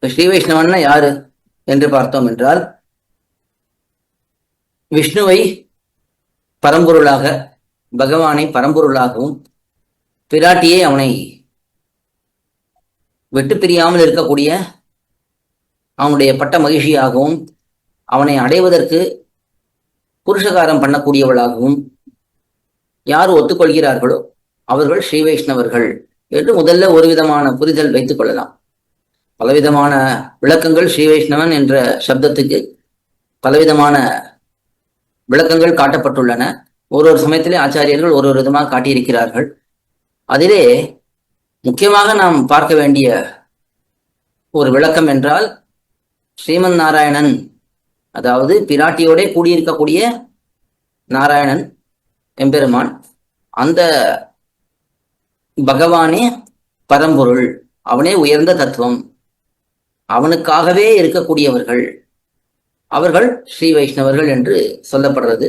ஸ்ரீ வைஷ்ணவன்னா யாரு என்று பார்த்தோம் என்றால், விஷ்ணுவை பரம்பொருளாக, பகவானை பரம்பொருளாகவும், பிராட்டியை அவனை விட்டு பிரியாமல் இருக்கக்கூடிய அவனுடைய பட்ட மகிழ்ச்சியாகவும், அவனை அடைவதற்கு புருஷகாரம் பண்ணக்கூடியவளாகவும் யார் ஒத்துக்கொள்கிறார்களோ அவர்கள் ஸ்ரீ வைஷ்ணவர்கள் என்று முதல்ல ஒரு விதமான புரிதல் வைத்துக் கொள்ளலாம். பலவிதமான விளக்கங்கள் ஸ்ரீ வைஷ்ணவன் என்ற சப்தத்துக்கு பலவிதமான விளக்கங்கள் காட்டப்பட்டுள்ளன. ஒரு சமயத்திலே ஆச்சாரியர்கள் ஒரு விதமாக காட்டியிருக்கிறார்கள். அதிலே முக்கியமாக நாம் பார்க்க வேண்டிய ஒரு விளக்கம் என்றால், ஸ்ரீமன் நாராயணன், அதாவது பிராட்டியோட கூடியிருக்கக்கூடிய நாராயணன் எம்பெருமான், அந்த பகவானே பரம்பொருள், அவனே உயர்ந்த தத்துவம், அவனுக்காகவே இருக்கக்கூடியவர்கள், அவர்கள் ஸ்ரீ வைஷ்ணவர்கள் என்று சொல்லப்படுறது.